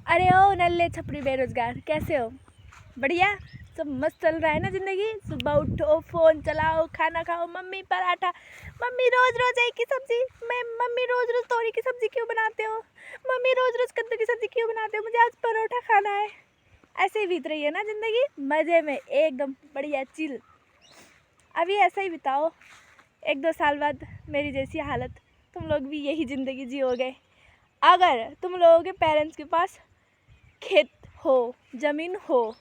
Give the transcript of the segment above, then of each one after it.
अरे ओ नल्ले छपरी बेरोजगार, कैसे हो? बढ़िया, सब मस्त चल रहा है ना ज़िंदगी। सुबह उठो, फ़ोन चलाओ, खाना खाओ, मम्मी पराठा, मम्मी रोज़ रोज़ एक ही सब्ज़ी, मम्मी रोज़ रोज़ तोरी की सब्ज़ी क्यों बनाते हो, मम्मी रोज़ रोज़ कद्दू की सब्ज़ी क्यों बनाते हो, मुझे आज परोठा खाना है। ऐसे ही बीत रही है ना ज़िंदगी, मज़े में एकदम बढ़िया चिल। अभी ऐसा ही बिताओ, 1-2 साल बाद मेरी जैसी हालत, तुम लोग भी यही ज़िंदगी जियोगे। अगर तुम लोगों के पेरेंट्स के पास खेत हो, ज़मीन हो,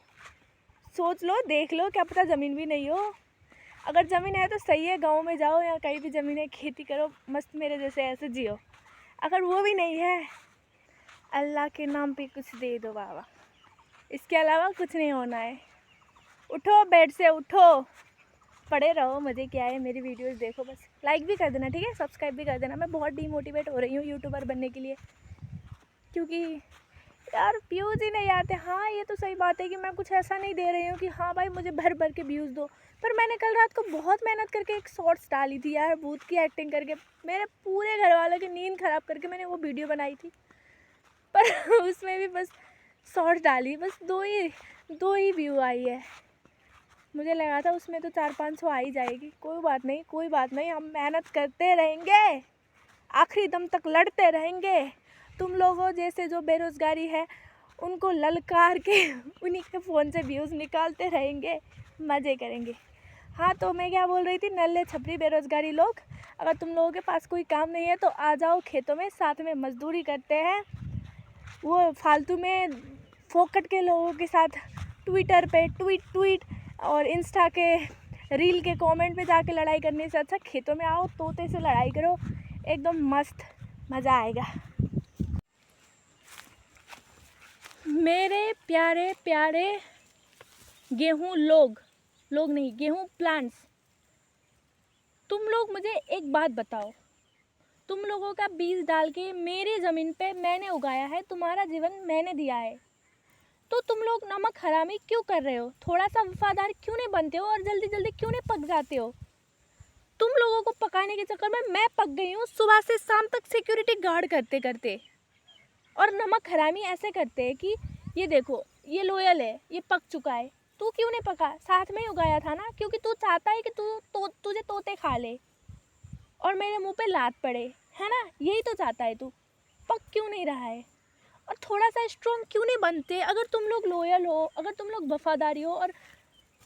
सोच लो, देख लो, क्या पता ज़मीन भी नहीं हो। अगर ज़मीन है तो सही है, गांव में जाओ या कहीं भी ज़मीन है, खेती करो, मस्त मेरे जैसे ऐसे जियो। अगर वो भी नहीं है, अल्लाह के नाम पे कुछ दे दो बाबा, इसके अलावा कुछ नहीं होना है। उठो बेड से, उठो, पड़े रहो, मज़े क्या है, मेरी वीडियोस देखो बस। लाइक भी कर देना, ठीक है, सब्सक्राइब भी कर देना। मैं बहुत डीमोटिवेट हो रही हूँ यूट्यूबर बनने के लिए, क्योंकि यार व्यूज़ ही नहीं आते। हाँ, ये तो सही बात है कि मैं कुछ ऐसा नहीं दे रही हूँ कि हाँ भाई मुझे भर भर के व्यूज़ दो, पर मैंने कल रात को बहुत मेहनत करके एक शॉर्ट्स डाली थी यार, भूत की एक्टिंग करके, मेरे पूरे घर वालों की नींद ख़राब करके मैंने वो वीडियो बनाई थी, पर उसमें भी बस शॉर्ट्स डाली, बस दो ही व्यू आई है। मुझे लगा था उसमें तो 400-500 आ ही जाएगी। कोई बात नहीं, कोई बात नहीं, हम मेहनत करते रहेंगे, आखिरी दम तक लड़ते रहेंगे। तुम लोगों जैसे जो बेरोज़गारी है उनको ललकार के उन्हीं के फ़ोन से व्यूज़ निकालते रहेंगे, मज़े करेंगे। हाँ, तो मैं क्या बोल रही थी, नल्ले छपरी बेरोज़गारी लोग, अगर तुम लोगों के पास कोई काम नहीं है तो आ जाओ खेतों में, साथ में मजदूरी करते हैं। वो फालतू में फोकट के लोगों के साथ ट्विटर पे ट्वीट और इंस्टा के रील के कमेंट पे जाके लड़ाई करने से अच्छा खेतों में आओ, तोते से लड़ाई करो, एकदम मस्त मज़ा आएगा। मेरे प्यारे प्यारे गेहूं लोग नहीं, गेहूं प्लांट्स, तुम लोग मुझे एक बात बताओ, तुम लोगों का बीज डाल के मेरी ज़मीन पे मैंने उगाया है, तुम्हारा जीवन मैंने दिया है, तो तुम लोग नमक हरामी क्यों कर रहे हो? थोड़ा सा वफादार क्यों नहीं बनते हो और जल्दी जल्दी क्यों नहीं पक जाते हो? तुम लोगों को पकाने के चक्कर में मैं पक गई हूँ सुबह से शाम तक सिक्योरिटी गार्ड करते करते। और नमक हरामी ऐसे करते हैं कि ये देखो, ये लोयल है, ये पक चुका है, तू क्यों नहीं पका? साथ में ही उगाया था ना, क्योंकि तू चाहता है कि तुझे तोते खा ले और मेरे मुंह पे लात पड़े, है ना? यही तो चाहता है तू। पक क्यों नहीं रहा है? और थोड़ा सा स्ट्रॉन्ग क्यों नहीं बनते? अगर तुम लोग लोयल हो, अगर तुम लोग वफादारी हो और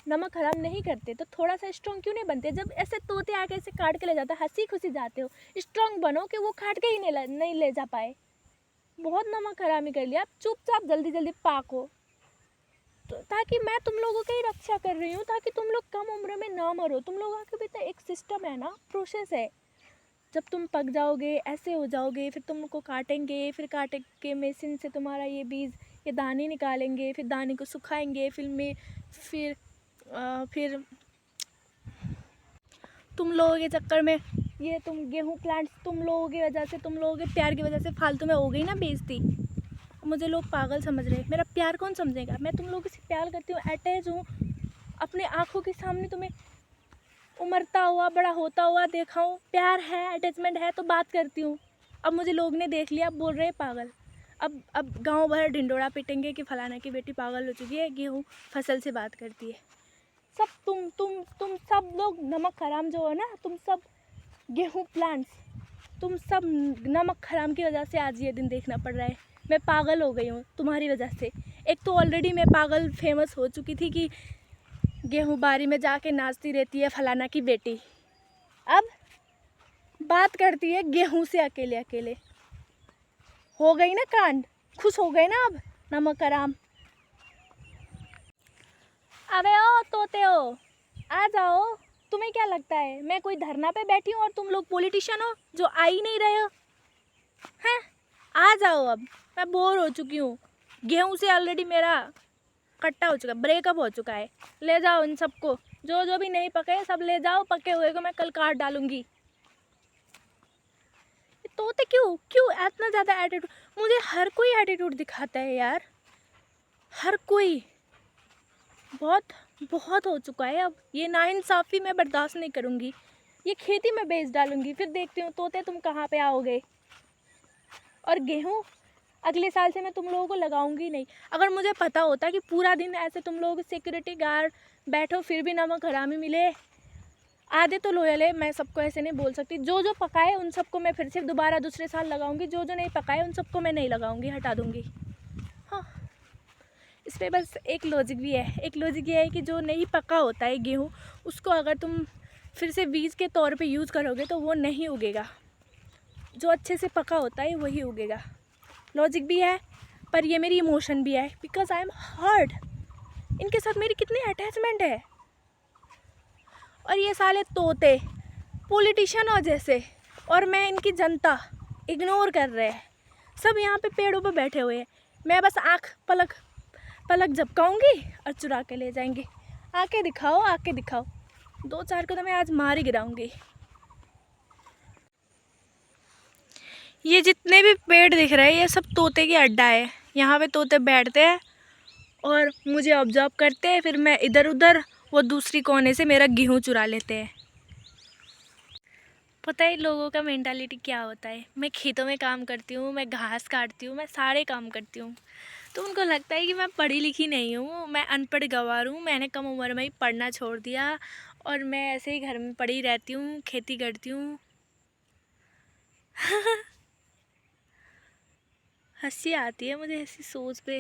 नमक हराम नहीं करते, तो थोड़ा सा स्ट्रॉन्ग क्यों नहीं बनते? जब ऐसे तोते आके ऐसे काट के ले जाते, हंसी खुशी जाते हो, स्ट्रॉन्ग बनो कि वो काट के ही नहीं ले जा पाए। बहुत नमक हरामी कर लिया, आप चुपचाप जल्दी जल्दी पाको, तो ताकि मैं तुम लोगों की रक्षा कर रही हूँ, ताकि तुम लोग कम उम्र में ना मरो। तुम लोगों के भी तो एक सिस्टम है ना, प्रोसेस है। जब तुम पक जाओगे, ऐसे हो जाओगे, फिर तुमको काटेंगे, फिर काट के मशीन से तुम्हारा ये बीज, ये दाने निकालेंगे, फिर दाने को सुखाएंगे, फिर तुम लोगों के चक्कर में ये तुम गेहूं प्लांट्स, तुम लोगों की वजह से, तुम लोगों के प्यार की वजह से फालतू में हो गई ना बेइज्जती। मुझे लोग पागल समझ रहे हैं, मेरा प्यार कौन समझेगा? मैं तुम लोगों से प्यार करती हूँ, अटैच हूँ, अपने आँखों के सामने तुम्हें उमरता हुआ, बड़ा होता हुआ देखा हूँ, प्यार है, अटैचमेंट है, तो बात करती हूँ। अब मुझे लोग ने देख लिया, अब बोल रहे हैं पागल। अब गांव भर ढिंडोरा पीटेंगे कि फलाना की बेटी पागल हो चुकी है, गेहूँ फसल से बात करती है। सब तुम सब लोग नमक हराम जो हो ना, तुम सब गेहूँ प्लांट्स, तुम सब नमक हराम की वजह से आज ये दिन देखना पड़ रहा है। मैं पागल हो गई हूँ तुम्हारी वजह से। एक तो ऑलरेडी मैं पागल फेमस हो चुकी थी कि गेहूँ बारी में जाके नाचती रहती है फलाना की बेटी, अब बात करती है गेहूँ से अकेले अकेले। हो गई ना कांड, खुश हो गए ना अब नमक हराम। अबे ओ तोते हो, आ जाओ। तुम्हें क्या लगता है मैं कोई धरना पे बैठी हूँ और तुम लोग पॉलिटिशियन हो जो आ ही नहीं रहे हो? हैं, आ जाओ। अब मैं बोर हो चुकी हूँ, गेहूँ से ऑलरेडी मेरा कट्टा हो चुका, ब्रेकअप हो चुका है। ले जाओ इन सबको, जो जो भी नहीं पके सब ले जाओ, पके हुए को मैं कल काट डालूंगी। तोते क्यों क्यों इतना ज़्यादा एटीट्यूड? मुझे हर कोई एटीट्यूड दिखाता है यार, हर कोई। बहुत बहुत हो चुका है, अब ये नाइंसाफ़ी मैं बर्दाश्त नहीं करूँगी। ये खेती में बेच डालूंगी, फिर देखती हूँ तोते तुम कहाँ पे आओगे। और गेहूँ, अगले साल से मैं तुम लोगों को लगाऊंगी नहीं। अगर मुझे पता होता कि पूरा दिन ऐसे तुम लोग सिक्योरिटी गार्ड बैठो फिर भी नमक हरामी मिले, आधे तो लोयल है, मैं सबको ऐसे नहीं बोल सकती। जो जो पकाए उन सबको मैं फिर से दोबारा दूसरे साल लगाऊंगी, जो जो नहीं पकाए उन सबको मैं नहीं लगाऊंगी, हटा दूंगी। हाँ, इस पर बस एक लॉजिक भी है। एक लॉजिक ये है कि जो नहीं पका होता है गेहूँ, उसको अगर तुम फिर से बीज के तौर पे यूज़ करोगे तो वो नहीं उगेगा। जो अच्छे से पका होता है वही उगेगा। लॉजिक भी है, पर ये मेरी इमोशन भी है, बिकॉज आई एम हर्ट। इनके साथ मेरी कितनी अटैचमेंट है। और ये साले तोते पॉलिटिशियन हो जैसे, और मैं इनकी जनता इग्नोर कर रहे हैं। सब यहाँ पे पेड़ों पे बैठे हुए हैं, मैं बस आँख पलक झपकाऊंगी और चुरा के ले जाएंगे। आके दिखाओ, आके दिखाओ। 2-4 को तो मैं आज मार ही गिराऊंगी। ये जितने भी पेड़ दिख रहे हैं ये सब तोते की अड्डा है। यहाँ पे तोते बैठते हैं और मुझे ऑब्जर्व करते हैं, फिर मैं इधर उधर, वो दूसरी कोने से मेरा गेहूँ चुरा लेते हैं। पता है लोगों का मेंटालिटी क्या होता है। मैं खेतों में काम करती हूँ, मैं घास काटती हूँ, मैं सारे काम करती हूँ, तो उनको लगता है कि मैं पढ़ी लिखी नहीं हूँ, मैं अनपढ़ गंवार हूँ, मैंने कम उम्र में ही पढ़ना छोड़ दिया और मैं ऐसे ही घर में पड़ी रहती हूँ, खेती करती हूँ। हंसी आती है मुझे ऐसी सोच पे।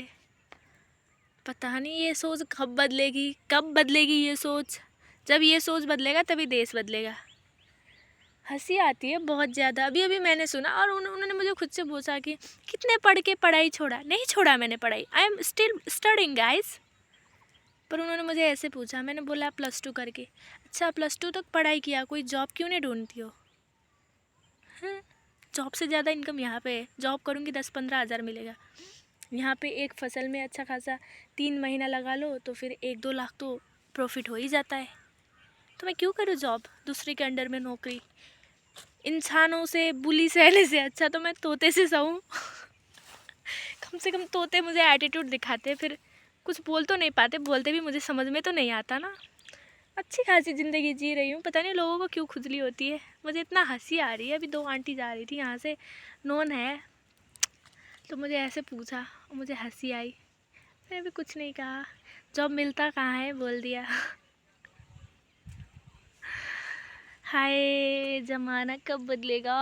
पता नहीं ये सोच कब बदलेगी ये सोच। जब ये सोच बदलेगा तभी देश बदलेगा। हंसी आती है बहुत ज़्यादा। अभी मैंने सुना और उन्होंने मुझे खुद से पूछा कि कितने पढ़ के पढ़ाई छोड़ा। नहीं छोड़ा मैंने पढ़ाई, I am still studying guys. पर उन्होंने मुझे ऐसे पूछा, मैंने बोला +2 करके। अच्छा +2 तक पढ़ाई किया, कोई जॉब क्यों नहीं ढूंढती हो? जॉब से ज़्यादा इनकम यहाँ पे है। जॉब करूँगी 10-15 हज़ार मिलेगा। यहाँ पे एक फसल में अच्छा खासा 3 महीना लगा लो तो फिर 1-2 लाख तो प्रॉफिट हो ही जाता है। तो मैं क्यों करूँ जॉब, दूसरे के अंडर में नौकरी? इंसानों से बुली सहने से अच्छा तो मैं तोते से सहूँ। कम से कम तोते मुझे एटीट्यूड दिखाते, फिर कुछ बोल तो नहीं पाते, बोलते भी मुझे समझ में तो नहीं आता ना। अच्छी खासी ज़िंदगी जी रही हूँ, पता नहीं लोगों को क्यों खुजली होती है। मुझे इतना हंसी आ रही है। अभी 2 आंटी जा रही थी यहाँ से, नॉन है, तो मुझे ऐसे पूछा और मुझे हंसी आई। मैंने भी कुछ नहीं कहा, जॉब मिलता कहाँ है बोल दिया। हाय ज़माना कब बदलेगा।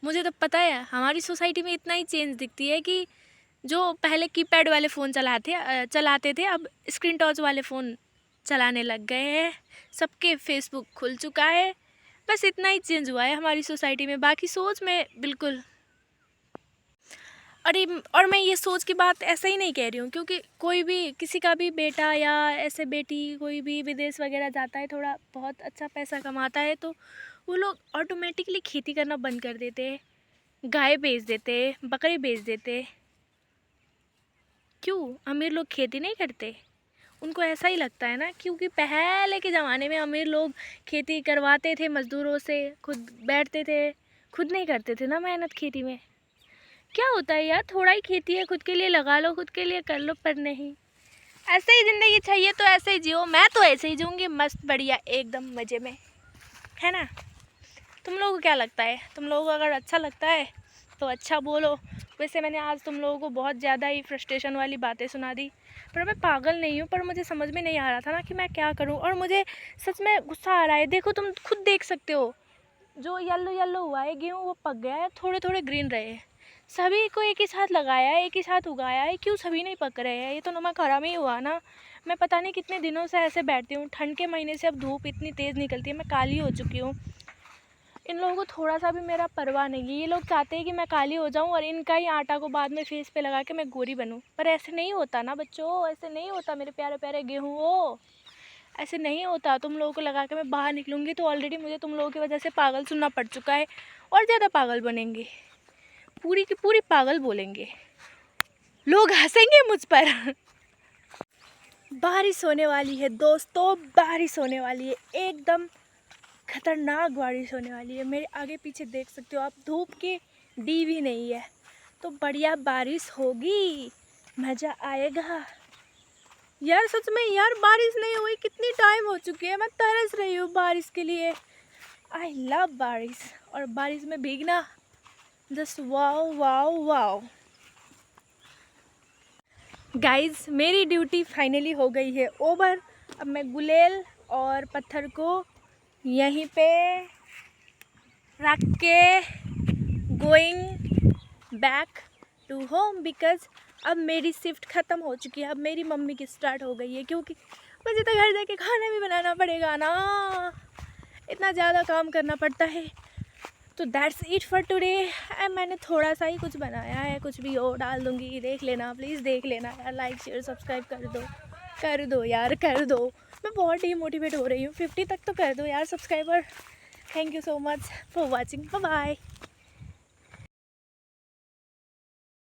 मुझे तो पता है हमारी सोसाइटी में इतना ही चेंज दिखती है कि जो पहले कीपैड वाले फ़ोन चलाते थे अब स्क्रीन टच वाले फ़ोन चलाने लग गए हैं। सबके फेसबुक खुल चुका है। बस इतना ही चेंज हुआ है हमारी सोसाइटी में, बाकी सोच में बिल्कुल। अरे और मैं ये सोच की बात ऐसा ही नहीं कह रही हूँ, क्योंकि कोई भी किसी का भी बेटा या ऐसे बेटी कोई भी विदेश वगैरह जाता है, थोड़ा बहुत अच्छा पैसा कमाता है, तो वो लोग ऑटोमेटिकली खेती करना बंद कर देते, गाय बेच देते, बकरी बेच देते। क्यों? अमीर लोग खेती नहीं करते? उनको ऐसा ही लगता है ना, क्योंकि पहले के ज़माने में अमीर लोग खेती करवाते थे मज़दूरों से, खुद बैठते थे, खुद नहीं करते थे ना मेहनत खेती में। क्या होता है यार, थोड़ा ही खेती है, खुद के लिए लगा लो, खुद के लिए कर लो, पर नहीं। ऐसे ही ज़िंदगी चाहिए तो ऐसे ही जियो। मैं तो ऐसे ही जीऊँगी, मस्त बढ़िया एकदम मज़े में, है ना? तुम लोगों को क्या लगता है? तुम लोगों को अगर अच्छा लगता है तो अच्छा बोलो। वैसे मैंने आज तुम लोगों को बहुत ज़्यादा ही फ्रस्ट्रेशन वाली बातें सुना दी, पर मैं पागल नहीं हूँ, पर मुझे समझ में नहीं आ रहा था ना कि मैं क्या करूँ। और मुझे सच में गुस्सा आ रहा है। देखो तुम खुद देख सकते हो, जो येलो हुआ है गेहूँ वो पक गया है, थोड़े थोड़े ग्रीन रहे हैं। सभी को एक ही साथ लगाया है, एक ही साथ उगाया है, क्यों सभी नहीं पक रहे हैं? ये तो नमक हराम ही हुआ ना। मैं पता नहीं कितने दिनों से ऐसे बैठती हूँ, ठंड के महीने से अब धूप इतनी तेज़ निकलती है, मैं काली हो चुकी हूँ। इन लोगों को थोड़ा सा भी मेरा परवाह नहीं है। ये लोग चाहते हैं कि मैं काली हो जाऊं और इनका ही आटा को बाद में फेस पे लगा के मैं गोरी बनूं, पर ऐसे नहीं होता ना बच्चों, ऐसे नहीं होता मेरे प्यारे प्यारे गेहूँ। वो ऐसे नहीं होता। तुम लोगों को लगा के मैं बाहर निकलूँगी तो ऑलरेडी मुझे तुम लोगों की वजह से पागल सुनना पड़ चुका है, और ज़्यादा पागल बनेंगे, पूरी की पूरी पागल बोलेंगे, लोग हंसेंगे मुझ पर। बारिश होने वाली है दोस्तों, बारिश होने वाली है, एकदम खतरनाक बारिश होने वाली है। मेरे आगे पीछे देख सकते हो आप, धूप की डी भी नहीं है, तो बढ़िया बारिश होगी, मज़ा आएगा यार। सच में यार, बारिश नहीं हुई कितनी टाइम हो चुकी है, मैं तरस रही हूँ बारिश के लिए। आई लव बारिश, और बारिश में भीगना just wow wow wow. Guys मेरी ड्यूटी फाइनली हो गई है ओवर। अब मैं गुलेल और पत्थर को यहीं पे रख के going back to home because अब मेरी शिफ्ट ख़त्म हो चुकी है। अब मेरी मम्मी की स्टार्ट हो गई है, क्योंकि मुझे तो घर जाके खाना भी बनाना पड़ेगा ना, इतना ज़्यादा काम करना पड़ता है। तो दैट्स इट फॉर टुडे। मैंने थोड़ा सा ही कुछ बनाया है, कुछ भी हो डाल दूँगी, देख लेना प्लीज़, देख लेना यार। लाइक शेयर सब्सक्राइब कर दो यार, कर दो। मैं बहुत डीमोटिवेट हो रही हूँ, 50 तक तो कर दो यार subscriber. Thank you so much for watching, bye bye.